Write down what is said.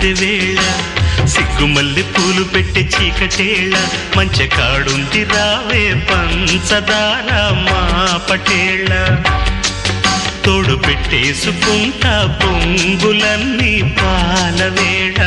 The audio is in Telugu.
సందె వేళ సిగ్గుమల్లి పూలు పెట్టే చీకటేళ మంచె కాడుంది రావే పంచదార మా పటేళ తోడు పెట్టేసుకుంటా పొంగులన్నీ పాల వేళ